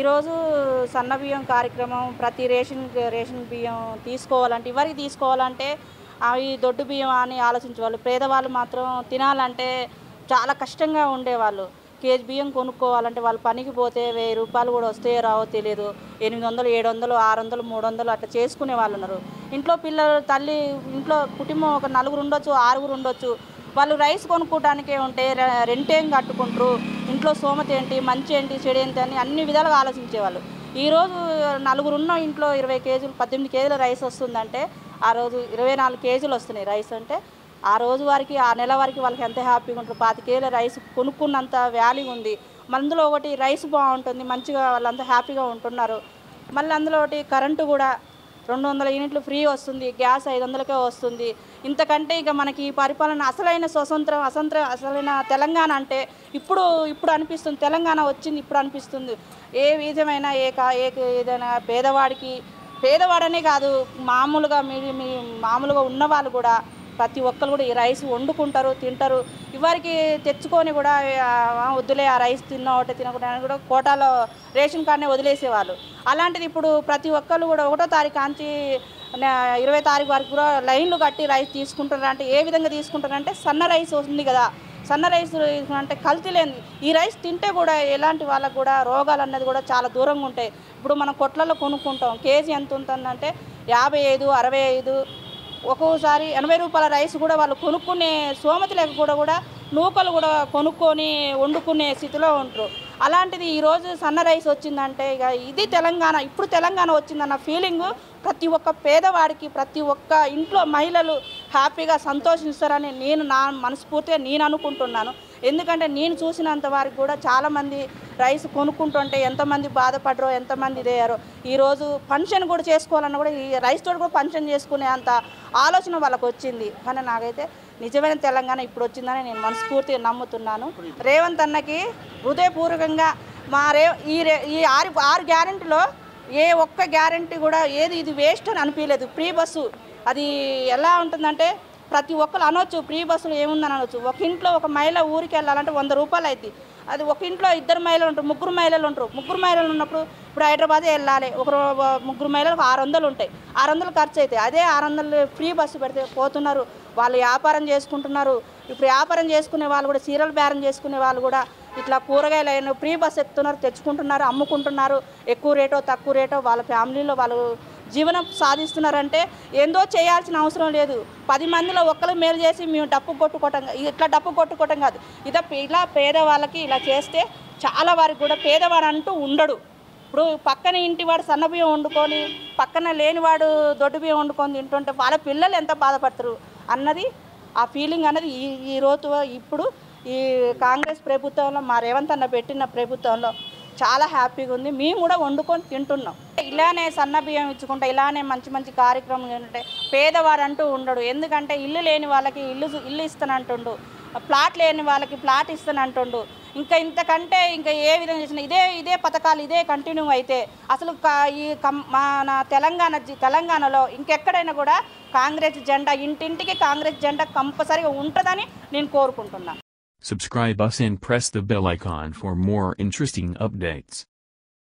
ఈరోజు సన్నబియ్యం కార్యక్రమం ప్రతి రేషన్ బియ్యం తీసుకోవాలంటే ఎవరికి తీసుకోవాలంటే అవి దొడ్డు బియ్యం అని ఆలోచించేవాళ్ళు. పేదవాళ్ళు మాత్రం తినాలంటే చాలా కష్టంగా ఉండేవాళ్ళు. కేజీ బియ్యం కొనుక్కోవాలంటే వాళ్ళు పనికి పోతే ₹1000 కూడా వస్తాయో రావో తెలియదు. 800, 700, 600, 300 అట్లా చేసుకునే వాళ్ళు ఉన్నారు. ఇంట్లో పిల్లలు తల్లి ఇంట్లో కుటుంబం ఒక నలుగురు ఉండొచ్చు, ఆరుగురు ఉండొచ్చు. వాళ్ళు రైస్ కొనుక్కోవడానికే ఉంటే రెంట్ ఏం కట్టుకుంటారు, ఇంట్లో సోమత ఏంటి, మంచి ఏంటి, చెడు ఏంటి అని అన్ని విధాలుగా ఆలోచించేవాళ్ళు. ఈరోజు నలుగురున్న ఇంట్లో 20 కేజీలు 18 కేజీల రైస్ వస్తుందంటే ఆ రోజు 24 కేజీలు వస్తున్నాయి రైస్ అంటే ఆ రోజు వారికి ఆ నెల వారికి వాళ్ళకి ఎంత హ్యాపీగా ఉంటారు. 25 కేజీల రైస్ కొనుక్కున్నంత వాల్యూ ఉంది. అందులో ఒకటి రైస్ బాగుంటుంది, మంచిగా వాళ్ళంతా హ్యాపీగా ఉంటున్నారు. మళ్ళీ అందులో ఒకటి కరెంటు కూడా 200 యూనిట్లు ఫ్రీ వస్తుంది, గ్యాస్ 500కే వస్తుంది. ఇంతకంటే ఇక మనకి పరిపాలన అసలైన అసలైన తెలంగాణ అంటే ఇప్పుడు అనిపిస్తుంది. తెలంగాణ వచ్చింది ఇప్పుడు అనిపిస్తుంది. ఏ విధమైన ఏదైనా పేదవాడనే కాదు, మామూలుగా ఉన్నవాళ్ళు కూడా ప్రతి ఒక్కరు కూడా ఈ రైస్ వండుకుంటారు, తింటారు. ఇవరికి తెచ్చుకొని కూడా వద్దులే ఆ రైస్ తినకుండా కూడా కోటాలో రేషన్ కార్డునే వదిలేసేవాళ్ళు. అలాంటిది ఇప్పుడు ప్రతి ఒక్కరు కూడా 1వ తారీఖు కాంచి 20వ తారీఖు వరకు కూడా లైన్లు కట్టి రైస్ తీసుకుంటారు. అంటే ఏ విధంగా తీసుకుంటారంటే సన్న రైస్ ఉంది కదా, సన్న రైస్ అంటే కల్తీ లేని ఈ రైస్ తింటే కూడా ఎలాంటి వాళ్ళకు కూడా రోగాలు అన్నది కూడా చాలా దూరంగా ఉంటాయి. ఇప్పుడు మనం కొట్లలో కొనుక్కుంటాం, కేజీ ఎంత ఉంటుందంటే 55, 65, ఒక్కోసారి ₹80 రైస్ కూడా వాళ్ళు కొనుక్కునే సోమతి లేక కూడా నూకలు కూడా కొనుక్కొని వండుకునే స్థితిలో ఉంటారు. అలాంటిది ఈరోజు సన్న రైస్ వచ్చిందంటే ఇక ఇది తెలంగాణ, ఇప్పుడు తెలంగాణ వచ్చిందన్న ఫీలింగు ప్రతి ఒక్క పేదవాడికి, ప్రతి ఒక్క ఇంట్లో మహిళలు హ్యాపీగా సంతోషిస్తారని నా మనస్ఫూర్తిగా నేను అనుకుంటున్నాను. ఎందుకంటే నేను చూసినంత వారికి కూడా చాలామంది రైస్ కొనుక్కుంటుంటే ఎంతమంది బాధపడరో, ఎంతమంది ఇదయ్యారో. ఈరోజు ఫంక్షన్ కూడా చేసుకోవాలన్నా కూడా ఈ రైస్ తోటి కూడా ఫంక్షన్ చేసుకునే అంత ఆలోచన వాళ్ళకు వచ్చింది. కానీ నాకైతే నిజమైన తెలంగాణ ఇప్పుడు వచ్చిందని నేను మనస్ఫూర్తిగా నమ్ముతున్నాను. రేవంత్ అన్నకి హృదయపూర్వకంగా ఈ 6 గ్యారెంటీలో ఏ ఒక్క గ్యారెంటీ కూడా ఇది వేస్ట్ అని అనిపించలేదు. ఫ్రీ బస్సు అది ఎలా ఉంటుందంటే ప్రతి ఒక్కరు అనొచ్చు, ఫ్రీ బస్సులు ఏముందని అనొచ్చు. ఒక ఇంట్లో ఒక మహిళ ఊరికి వెళ్ళాలంటే ₹100 అవుతుంది. అది ఒక ఇంట్లో 2 మహిళలు ఉంటారు, 3 మహిళలు ఉంటారు. 3 మహిళలు ఉన్నప్పుడు ఇప్పుడు హైదరాబాదే వెళ్ళాలి, 3 మహిళలకు 600 ఉంటాయి, 600 ఖర్చు అవుతాయి. అదే 600 ఫ్రీ బస్సు పెడితే పోతున్నారు, వాళ్ళు వ్యాపారం చేసుకుంటున్నారు. ఇప్పుడు వ్యాపారం చేసుకునే వాళ్ళు కూడా సీరియల్ బేరం చేసుకునే వాళ్ళు కూడా ఇట్లా కూరగాయలు ఫ్రీ బస్ ఎక్కుతున్నారు, తెచ్చుకుంటున్నారు, అమ్ముకుంటున్నారు. ఎక్కువ రేటో తక్కువ రేటో వాళ్ళ ఫ్యామిలీలో వాళ్ళు జీవనం సాధిస్తున్నారంటే ఏందో చేయాల్సిన అవసరం లేదు. 10 మందిలో ఒక్కరు మేలు చేసి మేము డప్పు కొట్టుకోవటం కాదు. ఇలా పేదవాళ్ళకి ఇలా చేస్తే చాలా వారికి కూడా పేదవాడు అంటూ ఉండడు. ఇప్పుడు పక్కన ఇంటివాడు సన్నబియ్యం వండుకొని పక్కన లేనివాడు దొడ్డు బియ్యం వండుకొని తింటుంటే వాళ్ళ పిల్లలు ఎంత బాధపడతారు అన్నది ఆ ఫీలింగ్ అన్నది ఇప్పుడు ఈ కాంగ్రెస్ ప్రభుత్వంలో మా రేవంత్ అన్న పెట్టిన ప్రభుత్వంలో చాలా హ్యాపీగా ఉంది. మేము కూడా వండుకొని తింటున్నాం. ఇలానే సన్న బియ్యం ఇచ్చుకుంటా ఇలానే మంచి కార్యక్రమం ఏంటంటే పేదవాడు అంటూ ఉండడు. ఎందుకంటే ఇల్లు లేని వాళ్ళకి ఇల్లు ఇస్తానంటుండు, ప్లాట్ లేని వాళ్ళకి ప్లాట్ ఇస్తానంటుండు. ఇంతకంటే ఏ విధంగా చేసినా ఇదే పథకాలు ఇదే కంటిన్యూ అయితే అసలు మన తెలంగాణలో ఇంకెక్కడైనా కూడా కాంగ్రెస్ జెండా ఇంటింటికి కాంగ్రెస్ జెండా కంపల్సరీగా ఉంటుందని నేను కోరుకుంటున్నాను. Subscribe us and press the bell icon for more interesting updates.